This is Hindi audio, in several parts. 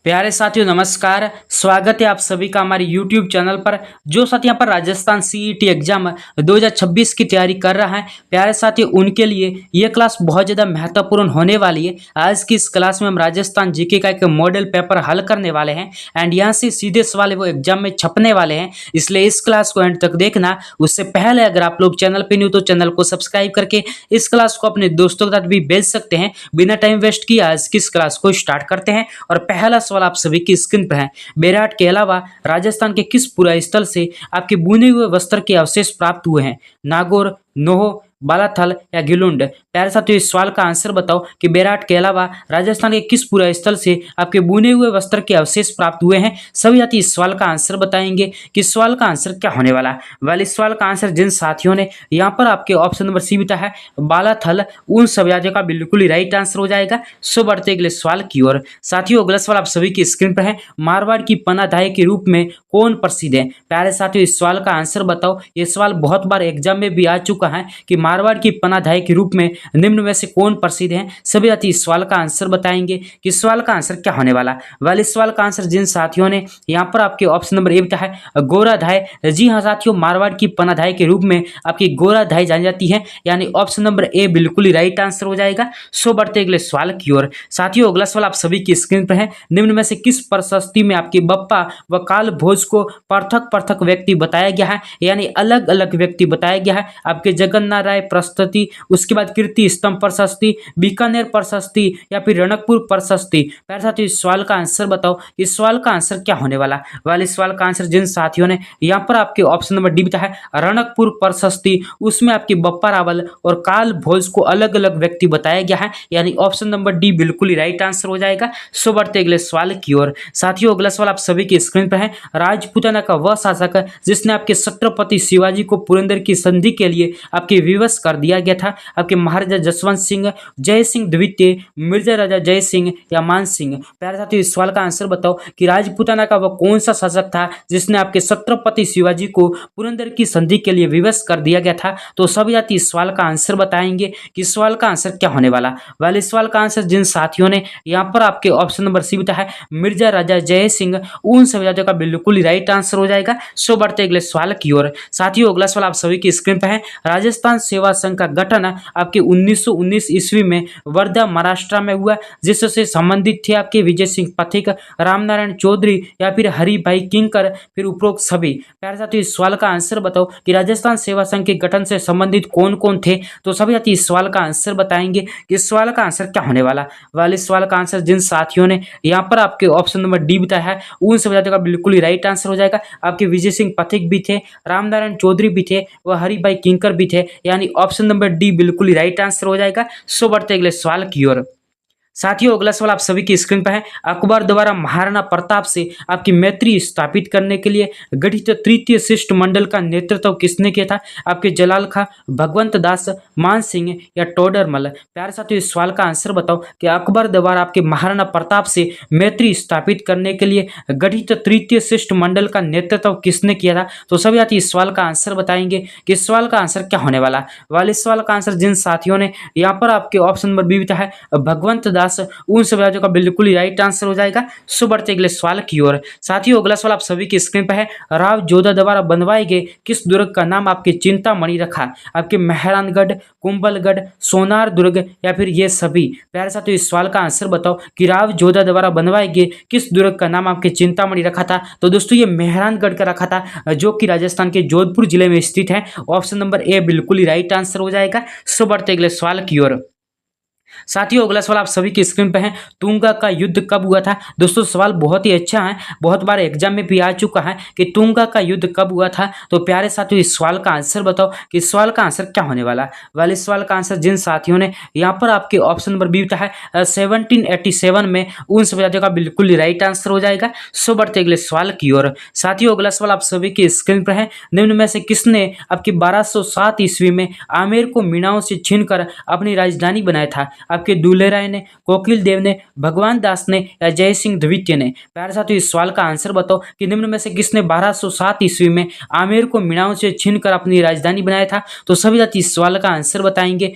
प्यारे साथियों नमस्कार। स्वागत है आप सभी का हमारे YouTube चैनल पर। जो साथी यहाँ पर राजस्थान सीईटी एग्जाम 2026 की तैयारी कर रहा है, प्यारे साथियों उनके लिए ये क्लास बहुत ज़्यादा महत्वपूर्ण होने वाली है। आज की इस क्लास में हम राजस्थान जीके का एक मॉडल पेपर हल करने वाले हैं एंड यहाँ से सीधे सवाल वो एग्जाम में छपने वाले हैं, इसलिए इस क्लास को एंड तक देखना। उससे पहले अगर आप लोग चैनल पर न्यू तो चैनल को सब्सक्राइब करके इस क्लास को अपने दोस्तों के साथ भी भेज सकते हैं। बिना टाइम वेस्ट किए आज की इस क्लास को स्टार्ट करते हैं और पहला सवाल आप सभी की स्क्रीन पर है। बेराट के अलावा राजस्थान के किस पुरा स्थल से आपके बुने हुए वस्त्र के अवशेष प्राप्त हुए हैं? नागौर, नोहो, बालाथल या गिलुंड? प्यारे साथियों इस सवाल का आंसर बताओ कि बेराट के अलावा राजस्थान के किस पुरा स्थल से आपके बुने हुए वस्त्र के अवशेष प्राप्त हुए हैं? सभी साथी इस सवाल का आंसर बताएंगे कि इस सवाल का आंसर क्या होने वाला है। वाले इस सवाल का आंसर जिन साथियों ने यहाँ पर आपके ऑप्शन नंबर सी बिता है बालाथल, उन सभी राज्यों का बिल्कुल ही राइट आंसर हो जाएगा। सो बढ़ते अगले सवाल की ओर। साथियों अगला सवाल आप सभी की स्क्रीन पर है। मारवाड़ की पनाधाय के रूप में कौन प्रसिद्ध है? प्यारे साथियों इस सवाल का आंसर बताओ। ये सवाल बहुत बार एग्जाम में भी आ चुका है कि मारवाड़ की पनाधाय के रूप में निम्न में से कौन प्रसिद्ध है? सभी साथी इस सवाल का आंसर बताएंगे कि इस सवाल का आंसर क्या होने वाला। वाले इस सवाल का आंसर जिन साथियों ने यहाँ पर आपके ऑप्शन नंबर ए है गोराधाय। जी हाँ साथियों, मारवाड़ की पनाधाय के रूप में आपकी गोराधाय जानी जाती है, यानी ऑप्शन नंबर ए बिल्कुल ही राइट आंसर हो जाएगा। सो बढ़ते अगले सवाल की ओर। साथियों अगला सवाल आप सभी की स्क्रीन पर है। निम्न में से किस प्रशस्ति में आपकी बप्पा व काल भोज को पृथक पृथक व्यक्ति बताया गया है, यानी अलग अलग व्यक्ति बताया गया है? आपके जगन्नाथ राय प्रशस्ति, उसके बाद कीर्ति स्तंभ प्रशस्ति, बीकानेर प्रशस्ति या फिर रणकपुर प्रशस्ति? प्यारे साथियों इस सवाल का आंसर बताओ। इस सवाल का आंसर क्या होने वाला? वाले सवाल का आंसर जिन साथियों ने यहाँ पर आपके ऑप्शन नंबर डी है रणकपुर प्रशस्ति, उसमें आपके बप्पा रावल और काल भोज को अलग अलग व्यक्ति बताया गया है, यानी ऑप्शन नंबर डी बिल्कुल ही राइट आंसर हो जाएगा। सो बढ़ते अगले सवाल की ओर। साथियों अगला सवाल आप सभी की स्क्रीन पर है। राजपूताना का वह शासक जिसने आपके छत्रपति शिवाजी को पुरंदर की संधि के लिए आपके विवश कर दिया गया था? आपके महाराजा जसवंत सिंह, जय सिंह द्वितीय, मिर्जा राजा जय सिंह या मान सिंह? प्यारे साथियों इस सवाल का आंसर बताओ कि राजपूताना का वह कौन सा शासक था जिसने आपके छत्रपति शिवाजी को पुरंदर की संधि के लिए विवश कर दिया गया था? तो सभी साथी इस सवाल का आंसर बताएंगे कि इस सवाल का आंसर क्या होने वाला। वाले सवाल का आंसर जिन साथियों ने यहाँ पर आपके ऑप्शन नंबर सी बिता है मिर्जा राजा जय सिंह, उन सभी राज्यों का बिल्कुल ही राइट आंसर हो जाएगा। सो बढ़ते अगले सवाल की ओर। साथियों अगला सवाल आप सभी की स्क्रीन पर है। राजस्थान सेवा संघ का गठन आपके 1919 ईस्वी में वर्धा महाराष्ट्र में हुआ, जिससे संबंधित थे आपके विजय सिंह पथिक, रामनारायण चौधरी या फिर हरिभाई किंकर, फिर उपरोक्त सभी? प्यारे साथियों इस सवाल का आंसर बताओ कि राजस्थान सेवा संघ के गठन से संबंधित कौन कौन थे? तो सभी साथी इस सवाल का आंसर बताएंगे कि इस सवाल का आंसर क्या होने वाला। वाले सवाल का आंसर जिन साथियों ने यहाँ पर आपके ऑप्शन नंबर डी बताया है उन सभी साथियों का बिल्कुल ही राइट आंसर हो जाएगा। आपके विजय सिंह पथिक भी थे, रामनारायण चौधरी भी थे, वह हरिभाई किंकर भी थे, यानी ऑप्शन नंबर डी बिल्कुल ही राइट आंसर हो जाएगा। सो बढ़ते अगले सवाल की ओर। साथियों अगला सवाल आप सभी की स्क्रीन पर है। अकबर द्वारा महाराणा प्रताप से आपकी मैत्री स्थापित करने के लिए गठित तृतीय शिष्टमंडल का नेतृत्व किसने किया था? आपके जलाल खां, भगवंत दास, मान सिंह या टोडरमल? प्यारे साथियों इस सवाल का आंसर बताओ कि अकबर द्वारा आपके महाराणा प्रताप से मैत्री स्थापित करने के लिए गठित तृतीय शिष्टमंडल का नेतृत्व किसने किया था? तो सभी साथी इस सवाल का आंसर बताएंगे कि इस सवाल का आंसर क्या होने वाला। वाले सवाल का आंसर जिन साथियों ने यहाँ पर आपके ऑप्शन नंबर बी है भगवंत दास, उन सभी राज्यों का बिल्कुल ही राइट आंसर हो जाएगा। सो बढ़ते अगले सवाल की ओर। साथियों अगला सवाल आप सभी की स्क्रीन पर है। राव जोधा द्वारा बनवाए गए किस दुर्ग का नाम आपके चिंतामणि रखा? आपके मेहरानगढ़, कुंभलगढ़, सोनार दुर्ग या फिर ये सभी? प्यारे साथियों इस सवाल का आंसर बताओ कि राव जोधा द्वारा बनवाए गए किस दुर्ग का नाम आपके चिंतामणि रखा था? तो दोस्तों ये मेहरानगढ़ का रखा था, जो कि राजस्थान के जोधपुर जिले में स्थित है। ऑप्शन नंबर ए बिल्कुल ही राइट आंसर हो जाएगा। सो बढ़ते अगले सवाल की ओर। साथियों अगला सवाल आप सभी की स्क्रीन पर है। तुंगा का युद्ध कब हुआ था? दोस्तों सवाल बहुत ही अच्छा है, बहुत बार एग्जाम में भी आ चुका है कि तुंगा का युद्ध कब हुआ था। तो प्यारे साथियों इस सवाल का आंसर बताओ कि इस सवाल का आंसर क्या होने वाला। वाले सवाल का आंसर जिन साथियों ने यहाँ पर आपके ऑप्शन नंबर बी है 1787 में, उन सभी साथियों का बिल्कुल राइट आंसर हो जाएगा। सो बढ़ते अगले सवाल की ओर। साथियों अगला सवाल आप सभी की स्क्रीन पर है। निम्न में से किसने आपकी 1207 ईस्वी में आमेर को मीणाओं से छीनकर अपनी राजधानी बनाया था? आपके दूल्हे राय ने, कोकिल देव ने, भगवान दास ने या जय सिंह द्वितीय ने? प्यारे साथियों इस सवाल का आंसर बताओ कि निम्न में से किसने 1207 ईस्वी में आमेर को मीणाओं से छीनकर अपनी राजधानी बनाया था? तो सभी साथी इस सवाल का आंसर बताएंगे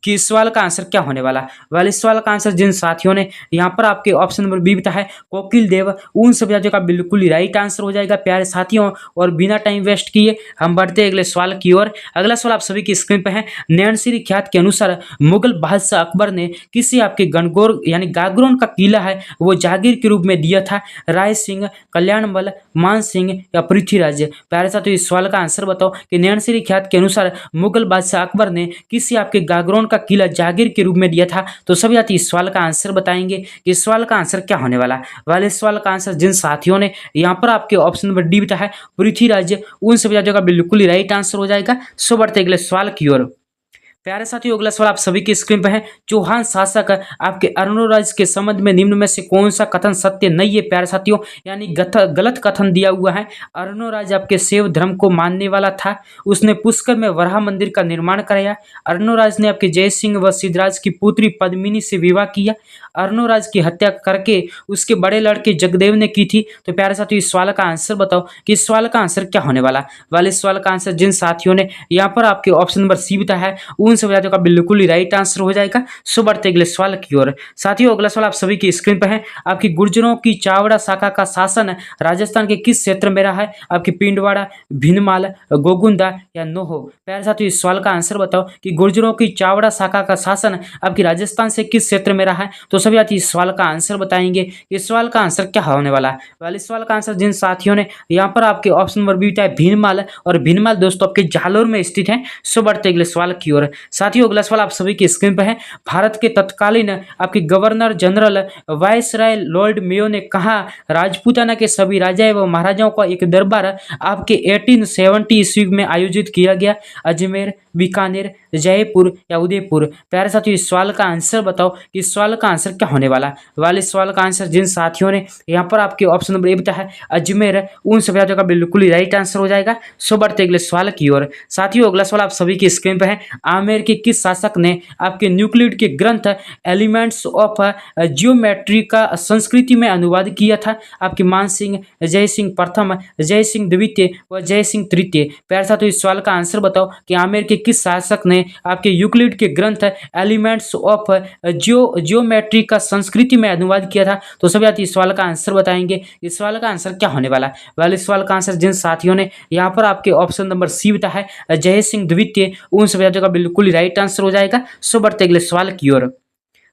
कि इस सवाल का आंसर क्या होने वाला। वाले इस सवाल का आंसर जिन साथियों ने यहाँ पर आपके ऑप्शन नंबर बी बताया है कोकिल देव, उन सभी साथियों का बिल्कुल ही राइट आंसर हो जाएगा प्यारे साथियों। और बिना टाइम वेस्ट किए हम बढ़ते हैं अगले सवाल की ओर। अगला सवाल आप सभी की स्क्रीन पर है। नैनसिरी ख्यात के अनुसार मुगल बादशाह अकबर ने किसी आपके गणगौर यानी गागरोन का किला है वो जागीर के रूप में दिया था। राय सिंह, कल्याणमल, मान सिंह या पृथ्वीराज। प्यारे साथियों इस सवाल का आंसर बताओ कि नैनसिरी ख्यात के अनुसार मुगल बादशाह अकबर ने किसी आपके गागरोन का किला जागीर के रूप में दिया था। तो सभी साथी इस सवाल का आंसर बताएंगे कि इस सवाल का आंसर क्या होने वाला। वाले इस सवाल का आंसर जिन साथियों ने यहाँ पर आपके ऑप्शन नंबर डी बताया है पृथ्वीराज, उन सभी साथियों का बिल्कुल ही राइट आंसर हो जाएगा। सो बढ़ते अगले सवाल की ओर। प्यारे साथियों अगला सवाल आप सभी की स्क्रीन पर है। चौहान शासक आपके अर्णोराज के संबंध में निम्न में से कौन सा कथन सत्य नहीं है। प्यारे साथियों यानी गलत कथन दिया हुआ है। अर्णोराज आपके शैव धर्म को मानने वाला था। उसने पुष्कर में वराह मंदिर का निर्माण कराया। अर्णोराज ने आपके जय सिंह व सिद्धराज की पुत्री पद्मिनी से विवाह किया। अर्णोराज की हत्या करके उसके बड़े लड़के जगदेव ने की थी। तो प्यारे साथियों इस सवाल का आंसर बताओ कि इस सवाल का आंसर क्या होने वाला। वाले इस सवाल का आंसर जिन साथियों ने यहाँ पर आपके ऑप्शन नंबर सी बताया है उन सभी साथियों का बिल्कुल ही राइट आंसर हो जाएगा। सो बढ़ते अगले सवाल की ओर। साथियों अगला सवाल आप सभी की स्क्रीन पर है। आपकी गुर्जरों की चावड़ा शाखा का शासन राजस्थान के किस क्षेत्र में रहा है। आपकी पिंडवाड़ा, भीनमाल, गोगुंदा या नोहो। प्यारे साथियों इस सवाल का आंसर बताओ कि गुर्जरों की चावड़ा शाखा का शासन आपकी राजस्थान से किस क्षेत्र में रहा है। तो सभी साथी इस सवाल का आंसर बताएंगे इस सवाल का आंसर क्या होने वाला है। वाले सवाल का आंसर जिन साथियों ने यहाँ पर आपके ऑप्शन नंबर बी बताया भीनमाल, और भीनमाल दोस्तों आपके जालोर में स्थित है। सो बढ़ते अगले सवाल की ओर। साथियों अगला सवाल आप सभी की स्क्रीन पर है। भारत के तत्कालीन आपके governor general viceroy Lord Mayo ने कहा राजपूताना के सभी राजा एवं महाराजाओं का एक दरबार आपके 1870 ईस्वी में आयोजित किया गया। अजमेर, बीकानेर, जयपुर या उदयपुर। प्यारे साथियों इस सवाल का आंसर बताओ कि इस सवाल का आंसर क्या होने वाला। वाले सवाल का आंसर जिन साथियों ने यहाँ पर आपके ऑप्शन नंबर ए बताया है अजमेर, उन सभी साथियों का बिल्कुल ही राइट आंसर हो जाएगा। सो बढ़ते अगले सवाल की ओर। साथियों अगला सवाल आप सभी की स्क्रीन पर है। आमेर के किस शासक ने आपके न्यूक्लिड के ग्रंथ एलिमेंट्स ऑफ जियोमेट्री का संस्कृति में अनुवाद किया था। आपके मान सिंह, जय सिंह प्रथम, जय सिंह द्वितीय व जय सिंह तृतीय। प्यारे साथियों इस सवाल का आंसर बताओ कि आमेर के किस शासक ने आपके यूक्लिड के ग्रंथ एलिमेंट्स ऑफ जियोमेट्री का संस्कृति में अनुवाद किया था। तो सभी साथी इस सवाल का आंसर बताएंगे इस सवाल का आंसर क्या होने वाला। वाले सवाल का आंसर जिन साथियों ने यहाँ पर आपके ऑप्शन नंबर सी बताया है जय सिंह द्वितीय, उन सभी साथियों का बिल्कुल ही राइट आंसर हो जाएगा। सो बढ़ते अगले सवाल की ओर।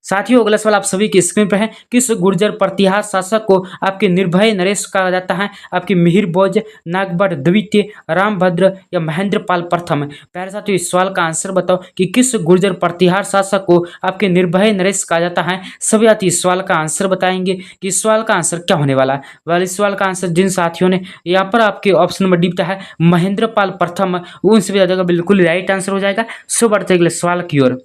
साथियों अगला सवाल आप सभी की स्क्रीन पर है। किस गुर्जर प्रतिहार शासक को आपके निर्भय नरेश कहा जाता है। आपके मिहिर भोज, नागभट्ट द्वितीय, रामभद्र या महेंद्र पाल प्रथम। प्यारे साथियों इस सवाल का आंसर बताओ कि किस गुर्जर प्रतिहार शासक को आपके निर्भय नरेश कहा जाता है। सभी साथी इस सवाल का आंसर बताएंगे कि इस सवाल का आंसर क्या होने वाला। वाले सवाल का आंसर जिन साथियों ने यहाँ पर आपके ऑप्शन नंबर डी है महेंद्र पाल प्रथम, उन सभी साथियों का बिल्कुल राइट आंसर हो जाएगा। सो बढ़ते अगले सवाल की ओर।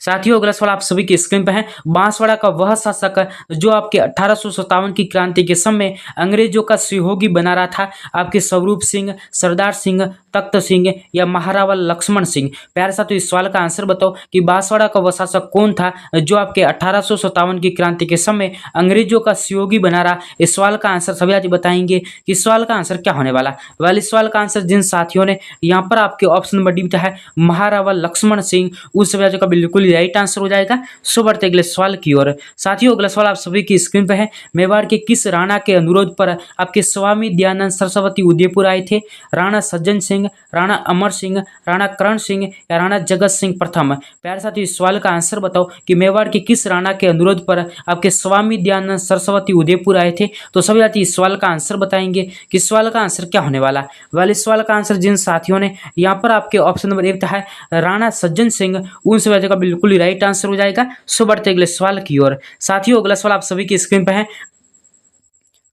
साथियों अगला सवाल आप सभी की स्क्रीन पर है। बांसवाड़ा का वह शासक जो आपके 1857 की क्रांति के समय अंग्रेजों का सहयोगी बना रहा था। आपके स्वरूप सिंह, सरदार सिंह, तख्त सिंह या महारावा लक्ष्मण सिंह। प्यारे साथियों इस सवाल का आंसर बताओ कि बांसवाड़ा का वह शासक कौन था जो आपके 1857 की क्रांति के समय अंग्रेजों का सहयोगी बना रहा। इस सवाल का आंसर सभी साथी बताएंगे कि इस सवाल का आंसर क्या होने वाला। वाले सवाल का आंसर जिन साथियों ने यहाँ पर आपके ऑप्शन नंबर डी बताया है महारावा लक्ष्मण सिंह, उस सभी साथियों का बिल्कुल राइट आंसर हो जाएगा। सो बढ़ते अगले सवाल की ओर। साथियों अगला सवाल आप सभी की स्क्रीन पर है। मेवाड़ के किस राणा के अनुरोध पर आपके स्वामी दयानंद सरस्वती उदयपुर आए थे। राणा सज्जन सिंह, राणा अमर सिंह, राणा करण सिंह या राणा जगत सिंह प्रथम। प्यारे साथियों इस सवाल का आंसर बताओ कि मेवाड़ के किस राणा के अनुरोध पर आपके स्वामी दयानंद सरस्वती उदयपुर आए थे। तो सभी साथी इस सवाल का आंसर बताएंगे कि इस सवाल का आंसर क्या होने वाला। वाले सवाल का आंसर जिन साथियों ने यहाँ पर आपके ऑप्शन नंबर एक है राणा सज्जन सिंह, उन सभी साथियों का बिल्कुल ही राइट आंसर हो जाएगा। सो बढ़ते अगले सवाल की ओर। साथियों अगला सवाल आप सभी की स्क्रीन पर है।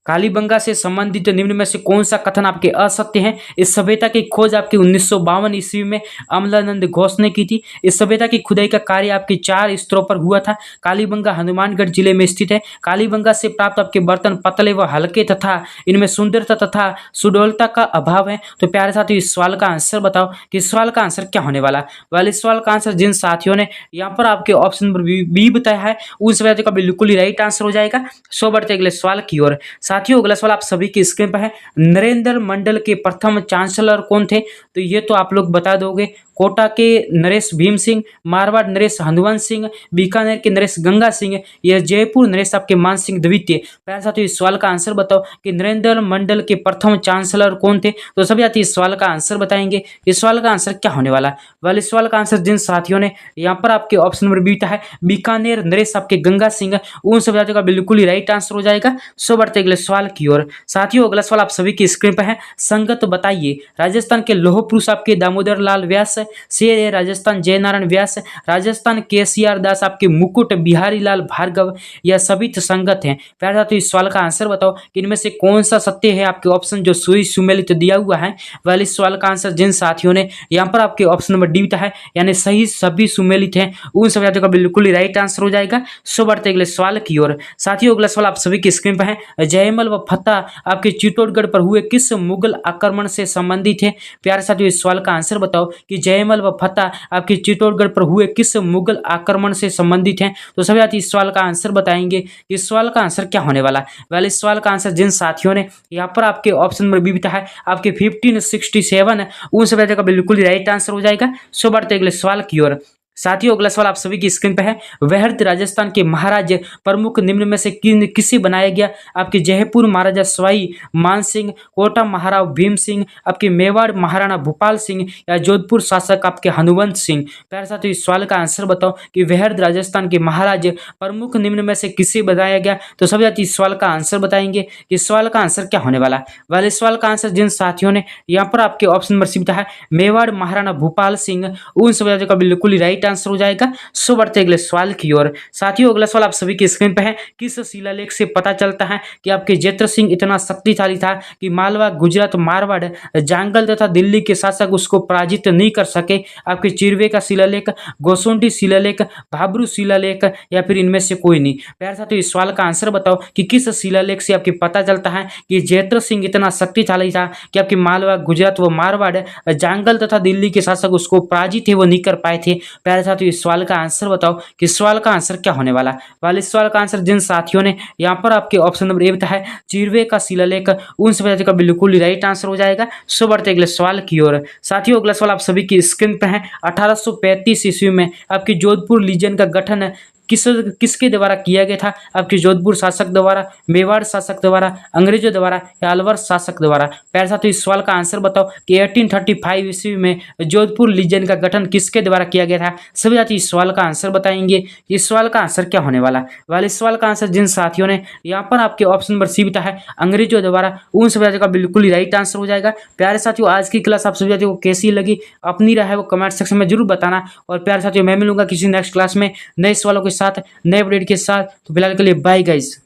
कालीबंगा से संबंधित निम्न में से कौन सा कथन आपके असत्य है। इस सभ्यता की खोज आपके 1952 ईस्वी में अमलानंद घोष ने की थी। इस सभ्यता की खुदाई का कार्य आपके 4 स्तरों पर हुआ था। कालीबंगा हनुमानगढ़ जिले में स्थित है। कालीबंगा से प्राप्त आपके बर्तन पतले व हल्के तथा इनमें सुंदरता तथा सुडौलता का अभाव है। तो प्यारे साथियों इस सवाल का आंसर बताओ कि इस सवाल का आंसर क्या होने वाला। वाले सवाल का आंसर जिन साथियों ने यहाँ पर आपके ऑप्शन नंबर बी बताया है उन सभी का बिल्कुल ही राइट आंसर हो जाएगा। सो बढ़ते अगले सवाल की ओर। साथियों अगला सवाल आप सभी की स्क्रीन पर है। नरेंद्र मंडल के प्रथम चांसलर कौन थे। तो ये तो आप लोग बता दोगे कोटा के नरेश भीम सिंह, मारवाड़ नरेश हनुवंश सिंह, बीकानेर के नरेश गंगा सिंह, यह जयपुर नरेश आपके मान सिंह द्वितीय। प्यारे साथियों इस सवाल का आंसर बताओ कि नरेंद्र मंडल के प्रथम चांसलर कौन थे। तो सभी साथी इस सवाल का आंसर बताएंगे। इस सवाल का आंसर क्या होने वाला है। वाले सवाल का आंसर जिन साथियों ने यहाँ पर आपके ऑप्शन नंबर बी है बीकानेर नरेश आपके गंगा सिंह, उन सभी साथियों का बिल्कुल ही राइट आंसर हो जाएगा। सो बढ़ते अगले सवाल की ओर। साथियों अगला सवाल आप सभी की स्क्रीन पर है। संगत बताइए राजस्थान के लौह पुरुष आपके दामोदर लाल व्यास, शेर है राजस्थान जयनारायण व्यास, राजस्थान केसीआर दास आपके मुकुट बिहारी लाल भार्गव, यह सभी तो संगत हैं। प्यारे साथियों इस सवाल का आंसर बताओ कि इनमें से कौन सा सत्य है। आपके ऑप्शन जो सुई सुमेलित दिया हुआ है वाले सवाल का आंसर जिन साथियों ने यहाँ पर आपके ऑप्शन नंबर डी है यानी सही सभी सुमेलित हैं, उन सभी साथियों का बिल्कुल ही राइट आंसर हो जाएगा। सो बढ़ते अगले सवाल की ओर। साथियों अगला सवाल आप सभी की स्क्रीन पर है। जयमल व फतेह आपके चित्तौड़गढ़ पर हुए किस मुगल आक्रमण से संबंधित है। प्यारे साथियों इस सवाल का आंसर बताओ कि जयमल व फतेह आपके चित्तौड़गढ़ पर हुए किस मुगल आक्रमण से संबंधित हैं। तो सभी साथी इस सवाल का आंसर बताएंगे। इस सवाल का आंसर क्या होने वाला है। वाले इस सवाल का आंसर जिन साथियों ने यहाँ पर आपके ऑप्शन नंबर बी है आपके 1567, उन सभी साथियों का बिल्कुल ही राइट आंसर हो जाएगा। सो बढ़ते अगले सवाल की ओर। साथियों अगला सवाल आप सभी की स्क्रीन पर है। वहर्त राजस्थान के महाराज प्रमुख निम्न में से किसे बनाया गया। आपके जयपुर महाराजा सवाई मान सिंह, कोटा महाराव भीम सिंह, आपके मेवाड़ महाराणा भूपाल सिंह, या जोधपुर शासक आपके हनुवंत सिंह। प्यारे साथियों इस सवाल का आंसर बताओ कि वहर्त राजस्थान के महाराज प्रमुख निम्न में से किसे बनाया गया। तो सभी साथी इस सवाल का आंसर बताएंगे। इस सवाल का आंसर क्या होने वाला है। वाले सवाल का आंसर जिन साथियों ने यहाँ पर आपके ऑप्शन नंबर सी है मेवाड़ महाराणा भूपाल सिंह, उन सभी साथियों का बिल्कुल ही राइट आंसर हो जाएगा। सो बढ़ते अगले सवाल की ओर। साथियों अगला सवाल आप सभी की स्क्रीन पर है। किस शिलालेख से पता चलता है कि आपके जैत्र सिंह इतना शक्तिशाली था कि मालवा गुजरात मारवाड़ जांगल तथा दिल्ली के शासक उसको पराजित नहीं कर सके। आपके चिरवे का शिलालेख, गोसुंडी शिलालेख, भाब्रू शिलालेख, या फिर इनमें से कोई नहीं। प्यारे साथियों इस सवाल का आंसर बताओ कि किस शिलालेख से आपके पता चलता है कि जैत्र सिंह इतना शक्तिशाली था कि आपके मालवा गुजरात व मारवाड़ जांगल तथा दिल्ली के शासक उसको पराजित है वो नहीं कर पाए थे। प्यारे साथियों इस सवाल का आंसर बताओ कि सवाल का आंसर क्या होने वाला। वाले सवाल का आंसर जिन साथियों ने यहाँ पर आपके ऑप्शन नंबर ए है चिरवे का शिलालेख, उन सभी साथियों का बिल्कुल राइट आंसर हो जाएगा। सो बढ़ते अगले सवाल की ओर। साथियों अगला सवाल आप सभी की स्क्रीन पर है। 1835 ईस्वी में आपकी जोधपुर लीजन का गठन किसके द्वारा किया गया था। आपके जोधपुर शासक द्वारा, मेवाड़ शासक द्वारा, अंग्रेजों द्वारा, या अलवर शासक द्वारा। प्यारे साथियों इस सवाल का आंसर बताओ कि 1835 ईस्वी में जोधपुर लीजन का गठन किसके द्वारा किया गया था। सभी साथी इस सवाल का आंसर बताएंगे। इस सवाल का आंसर क्या होने वाला। वाले इस सवाल का आंसर जिन साथियों ने यहाँ पर आपके ऑप्शन नंबर सी है अंग्रेजों द्वारा, उन सभी साथियों का बिल्कुल ही राइट आंसर हो जाएगा। प्यारे साथियों आज की क्लास आप सभी साथियों को कैसी लगी अपनी राय है वो कमेंट सेक्शन में जरूर बताना। और प्यारे साथियों मैं मिलूंगा किसी नेक्स्ट क्लास में नए सवालों के साथ, नए अपडेट के साथ। तो फिलहाल के लिए बाय गाइस।